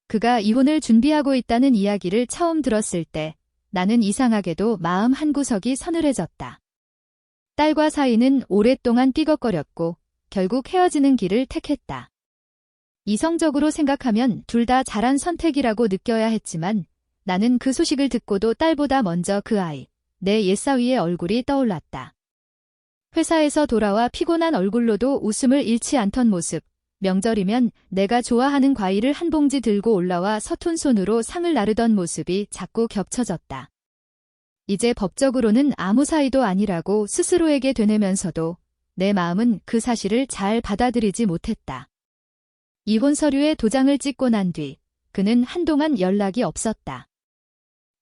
그가 이혼을 준비하고 있다는 이야기를 처음 들었을 때 나는 이상하게도 마음 한구석이 서늘해졌다. 딸과 사이는 오랫동안 삐걱거렸고 결국 헤어지는 길을 택했다. 이성적으로 생각하면 둘 다 잘한 선택이라고 느껴야 했지만 나는 그 소식을 듣고도 딸보다 먼저 그 아이, 내 옛사위의 얼굴이 떠올랐다. 회사에서 돌아와 피곤한 얼굴로도 웃음을 잃지 않던 모습, 명절이면 내가 좋아하는 과일을 한 봉지 들고 올라와 서툰 손으로 상을 나르던 모습이 자꾸 겹쳐졌다. 이제 법적으로는 아무 사이도 아니라고 스스로에게 되뇌면서도 내 마음은 그 사실을 잘 받아들이지 못했다. 이혼 서류에 도장을 찍고 난 뒤 그는 한동안 연락이 없었다.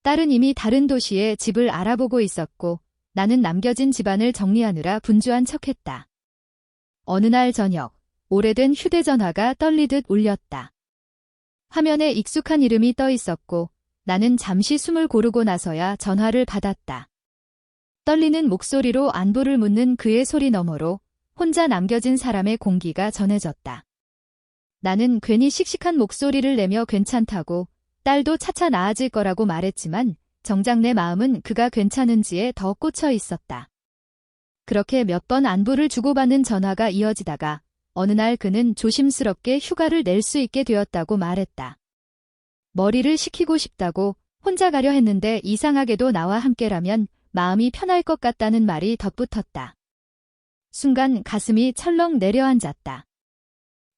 딸은 이미 다른 도시에 집을 알아보고 있었고 나는 남겨진 집안을 정리하느라 분주한 척했다. 어느 날 저녁, 오래된 휴대전화가 떨리듯 울렸다. 화면에 익숙한 이름이 떠 있었고 나는 잠시 숨을 고르고 나서야 전화를 받았다. 떨리는 목소리로 안부를 묻는 그의 소리 너머로 혼자 남겨진 사람의 공기가 전해졌다. 나는 괜히 씩씩한 목소리를 내며 괜찮다고 딸도 차차 나아질 거라고 말했지만 정작 내 마음은 그가 괜찮은지에 더 꽂혀 있었다. 그렇게 몇 번 안부를 주고받는 전화가 이어지다가 어느 날 그는 조심스럽게 휴가를 낼 수 있게 되었다고 말했다. 머리를 식히고 싶다고 혼자 가려 했는데 이상하게도 나와 함께라면 마음이 편할 것 같다는 말이 덧붙었다. 순간 가슴이 철렁 내려앉았다.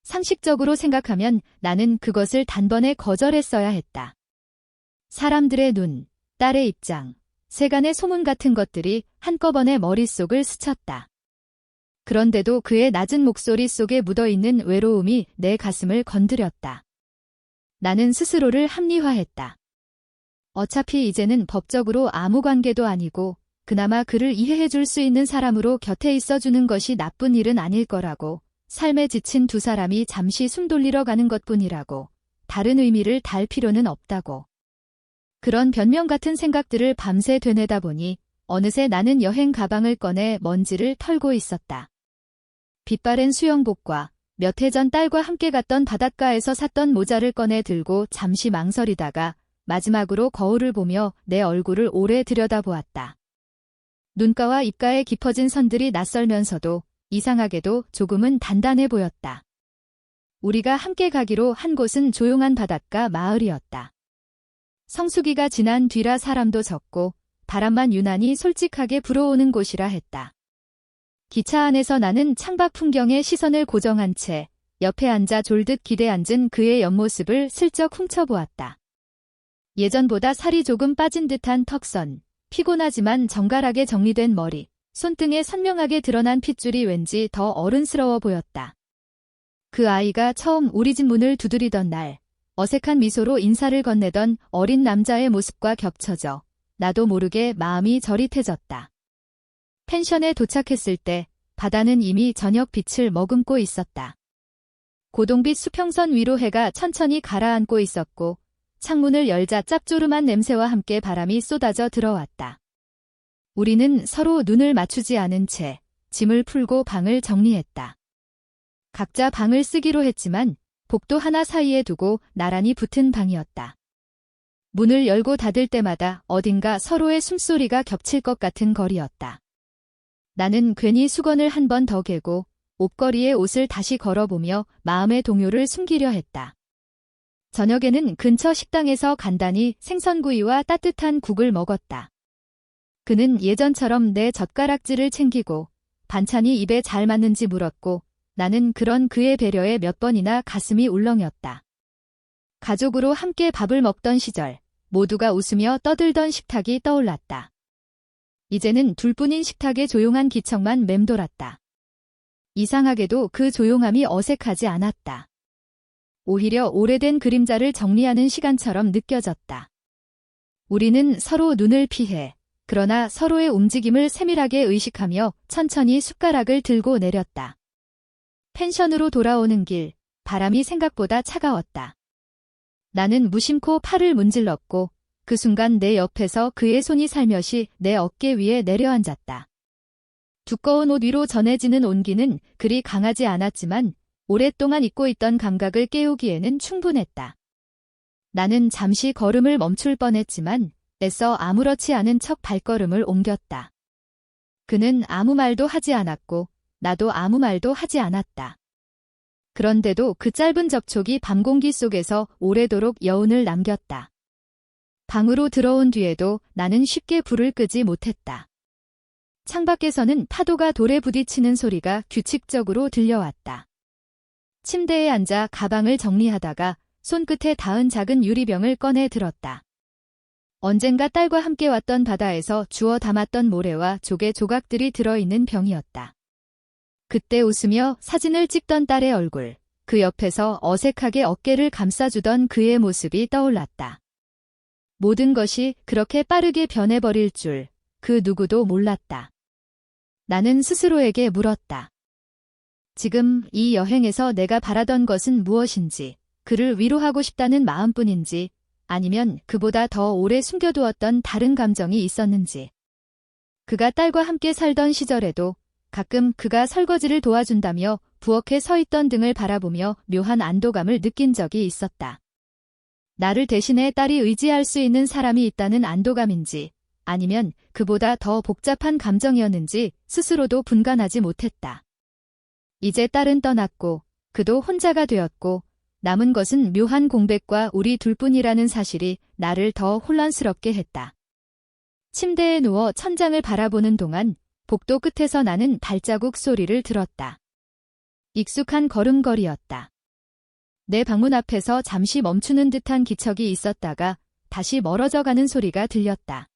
상식적으로 생각하면 나는 그것을 단번에 거절했어야 했다. 사람들의 눈, 딸의 입장, 세간의 소문 같은 것들이 한꺼번에 머릿속을 스쳤다. 그런데도 그의 낮은 목소리 속에 묻어있는 외로움이 내 가슴을 건드렸다. 나는 스스로를 합리화했다. 어차피 이제는 법적으로 아무 관계도 아니고 그나마 그를 이해해줄 수 있는 사람으로 곁에 있어주는 것이 나쁜 일은 아닐 거라고, 삶에 지친 두 사람이 잠시 숨 돌리러 가는 것뿐이라고, 다른 의미를 달 필요는 없다고. 그런 변명 같은 생각들을 밤새 되뇌다 보니 어느새 나는 여행 가방을 꺼내 먼지를 털고 있었다. 빛바랜 수영복과 몇 해 전 딸과 함께 갔던 바닷가에서 샀던 모자를 꺼내 들고 잠시 망설이다가 마지막으로 거울을 보며 내 얼굴을 오래 들여다보았다. 눈가와 입가에 깊어진 선들이 낯설면서도 이상하게도 조금은 단단해 보였다. 우리가 함께 가기로 한 곳은 조용한 바닷가 마을이었다. 성수기가 지난 뒤라 사람도 적고 바람만 유난히 솔직하게 불어오는 곳이라 했다. 기차 안에서 나는 창밖 풍경에 시선을 고정한 채 옆에 앉아 졸듯 기대 앉은 그의 옆모습을 슬쩍 훔쳐보았다. 예전보다 살이 조금 빠진 듯한 턱선, 피곤하지만 정갈하게 정리된 머리, 손등에 선명하게 드러난 핏줄이 왠지 더 어른스러워 보였다. 그 아이가 처음 우리 집 문을 두드리던 날, 어색한 미소로 인사를 건네던 어린 남자의 모습과 겹쳐져 나도 모르게 마음이 저릿해졌다. 펜션에 도착했을 때 바다는 이미 저녁 빛을 머금고 있었다. 고동빛 수평선 위로 해가 천천히 가라앉고 있었고 창문을 열자 짭조름한 냄새와 함께 바람이 쏟아져 들어왔다. 우리는 서로 눈을 맞추지 않은 채 짐을 풀고 방을 정리했다. 각자 방을 쓰기로 했지만 복도 하나 사이에 두고 나란히 붙은 방이었다. 문을 열고 닫을 때마다 어딘가 서로의 숨소리가 겹칠 것 같은 거리였다. 나는 괜히 수건을 한 번 더 개고 옷걸이에 옷을 다시 걸어보며 마음의 동요를 숨기려 했다. 저녁에는 근처 식당에서 간단히 생선구이와 따뜻한 국을 먹었다. 그는 예전처럼 내 젓가락질을 챙기고 반찬이 입에 잘 맞는지 물었고 나는 그런 그의 배려에 몇 번이나 가슴이 울렁였다. 가족으로 함께 밥을 먹던 시절, 모두가 웃으며 떠들던 식탁이 떠올랐다. 이제는 둘뿐인 식탁의 조용한 기척만 맴돌았다. 이상하게도 그 조용함이 어색하지 않았다. 오히려 오래된 그림자를 정리하는 시간처럼 느껴졌다. 우리는 서로 눈을 피해, 그러나 서로의 움직임을 세밀하게 의식하며 천천히 숟가락을 들고 내렸다. 펜션으로 돌아오는 길, 바람이 생각보다 차가웠다. 나는 무심코 팔을 문질렀고 그 순간 내 옆에서 그의 손이 살며시 내 어깨 위에 내려앉았다. 두꺼운 옷 위로 전해지는 온기는 그리 강하지 않았지만 오랫동안 잊고 있던 감각을 깨우기에는 충분했다. 나는 잠시 걸음을 멈출 뻔했지만 애써 아무렇지 않은 척 발걸음을 옮겼다. 그는 아무 말도 하지 않았고 나도 아무 말도 하지 않았다. 그런데도 그 짧은 접촉이 밤 공기 속에서 오래도록 여운을 남겼다. 방으로 들어온 뒤에도 나는 쉽게 불을 끄지 못했다. 창밖에서는 파도가 돌에 부딪히는 소리가 규칙적으로 들려왔다. 침대에 앉아 가방을 정리하다가 손끝에 닿은 작은 유리병을 꺼내 들었다. 언젠가 딸과 함께 왔던 바다에서 주워 담았던 모래와 조개 조각들이 들어있는 병이었다. 그때 웃으며 사진을 찍던 딸의 얼굴, 그 옆에서 어색하게 어깨를 감싸주던 그의 모습이 떠올랐다. 모든 것이 그렇게 빠르게 변해버릴 줄 그 누구도 몰랐다. 나는 스스로에게 물었다. 지금 이 여행에서 내가 바라던 것은 무엇인지, 그를 위로하고 싶다는 마음뿐인지, 아니면 그보다 더 오래 숨겨두었던 다른 감정이 있었는지. 그가 딸과 함께 살던 시절에도 가끔 그가 설거지를 도와준다며 부엌에 서 있던 등을 바라보며 묘한 안도감을 느낀 적이 있었다. 나를 대신해 딸이 의지할 수 있는 사람이 있다는 안도감인지, 아니면 그보다 더 복잡한 감정이었는지 스스로도 분간하지 못했다. 이제 딸은 떠났고 그도 혼자가 되었고 남은 것은 묘한 공백과 우리 둘뿐이라는 사실이 나를 더 혼란스럽게 했다. 침대에 누워 천장을 바라보는 동안 복도 끝에서 나는 발자국 소리를 들었다. 익숙한 걸음걸이였다. 내 방문 앞에서 잠시 멈추는 듯한 기척이 있었다가 다시 멀어져가는 소리가 들렸다.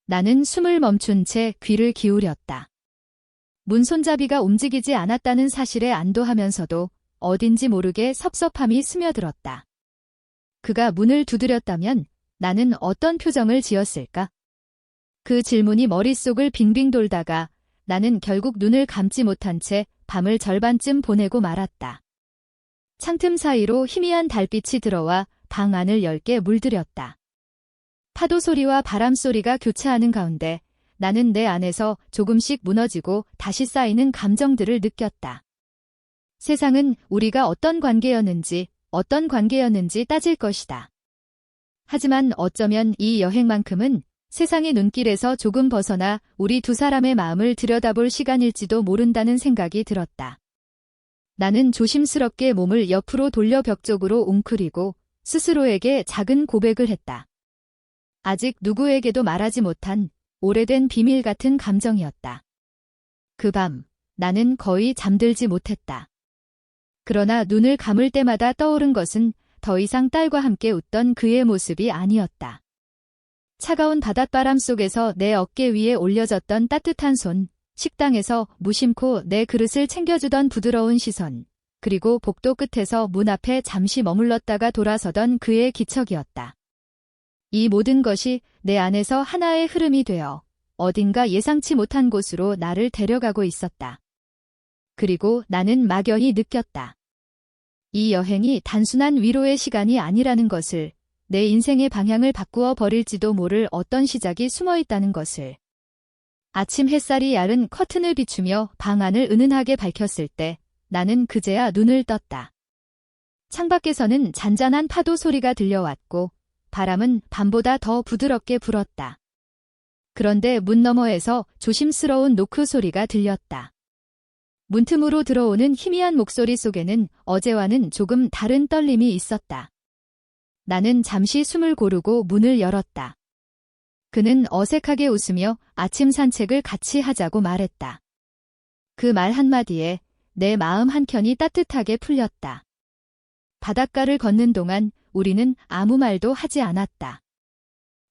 나는 숨을 멈춘 채 귀를 기울였다. 문 손잡이가 움직이지 않았다는 사실에 안도하면서도 어딘지 모르게 섭섭함이 스며들었다. 그가 문을 두드렸다면 나는 어떤 표정을 지었을까? 그 질문이 머릿속을 빙빙 돌다가 나는 결국 눈을 감지 못한 채 밤을 절반쯤 보내고 말았다. 창틈 사이로 희미한 달빛이 들어와 방 안을 엷게 물들였다. 파도 소리와 바람 소리가 교차하는 가운데 나는 내 안에서 조금씩 무너지고 다시 쌓이는 감정들을 느꼈다. 세상은 우리가 어떤 관계였는지 따질 것이다. 하지만 어쩌면 이 여행만큼은 세상의 눈길에서 조금 벗어나 우리 두 사람의 마음을 들여다볼 시간일지도 모른다는 생각이 들었다. 나는 조심스럽게 몸을 옆으로 돌려 벽 쪽으로 웅크리고 스스로에게 작은 고백을 했다. 아직 누구에게도 말하지 못한 오래된 비밀 같은 감정이었다. 그 밤, 나는 거의 잠들지 못했다. 그러나 눈을 감을 때마다 떠오른 것은 더 이상 딸과 함께 웃던 그의 모습이 아니었다. 차가운 바닷바람 속에서 내 어깨 위에 올려졌던 따뜻한 손, 식당에서 무심코 내 그릇을 챙겨주던 부드러운 시선, 그리고 복도 끝에서 문 앞에 잠시 머물렀다가 돌아서던 그의 기척이었다. 이 모든 것이 내 안에서 하나의 흐름이 되어 어딘가 예상치 못한 곳으로 나를 데려가고 있었다. 그리고 나는 막연히 느꼈다. 이 여행이 단순한 위로의 시간이 아니라는 것을, 내 인생의 방향을 바꾸어 버릴지도 모를 어떤 시작이 숨어 있다는 것을. 아침 햇살이 야른 커튼을 비추며 방 안을 은은하게 밝혔을 때 나는 그제야 눈을 떴다. 창밖에서는 잔잔한 파도 소리가 들려왔고 바람은 밤보다 더 부드럽게 불었다. 그런데 문 너머에서 조심스러운 노크 소리가 들렸다. 문틈으로 들어오는 희미한 목소리 속에는 어제와는 조금 다른 떨림이 있었다. 나는 잠시 숨을 고르고 문을 열었다. 그는 어색하게 웃으며 아침 산책을 같이 하자고 말했다. 그 말 한마디에 내 마음 한켠이 따뜻하게 풀렸다. 바닷가를 걷는 동안 우리는 아무 말도 하지 않았다.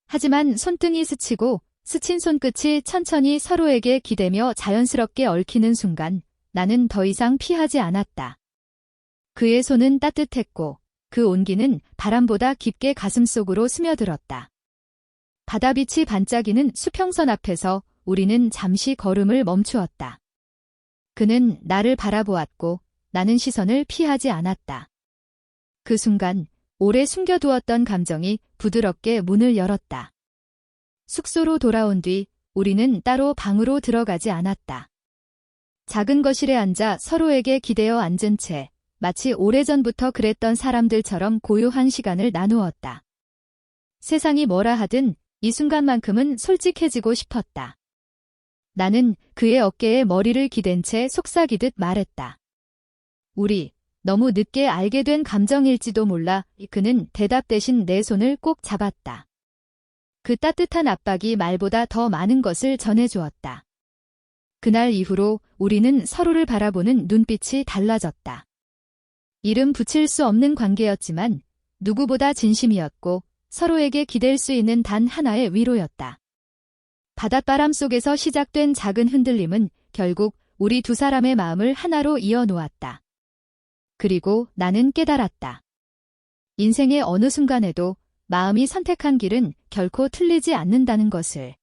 하지만 손등이 스치고 스친 손끝이 천천히 서로에게 기대며 자연스럽게 얽히는 순간 나는 더 이상 피하지 않았다. 그의 손은 따뜻했고 그 온기는 바람보다 깊게 가슴속으로 스며들었다. 바다빛이 반짝이는 수평선 앞에서 우리는 잠시 걸음을 멈추었다. 그는 나를 바라보았고 나는 시선을 피하지 않았다. 그 순간 오래 숨겨두었던 감정이 부드럽게 문을 열었다. 숙소로 돌아온 뒤 우리는 따로 방으로 들어가지 않았다. 작은 거실에 앉아 서로에게 기대어 앉은 채 마치 오래전부터 그랬던 사람들처럼 고요한 시간을 나누었다. 세상이 뭐라 하든 이 순간만큼은 솔직해지고 싶었다. 나는 그의 어깨에 머리를 기댄 채 속삭이듯 말했다. 우리 너무 늦게 알게 된 감정일지도 몰라. 그는 대답 대신 내 손을 꼭 잡았다. 그 따뜻한 압박이 말보다 더 많은 것을 전해주었다. 그날 이후로 우리는 서로를 바라보는 눈빛이 달라졌다. 이름 붙일 수 없는 관계였지만 누구보다 진심이었고 서로에게 기댈 수 있는 단 하나의 위로였다. 바닷바람 속에서 시작된 작은 흔들림은 결국 우리 두 사람의 마음을 하나로 이어놓았다. 그리고 나는 깨달았다. 인생의 어느 순간에도 마음이 선택한 길은 결코 틀리지 않는다는 것을.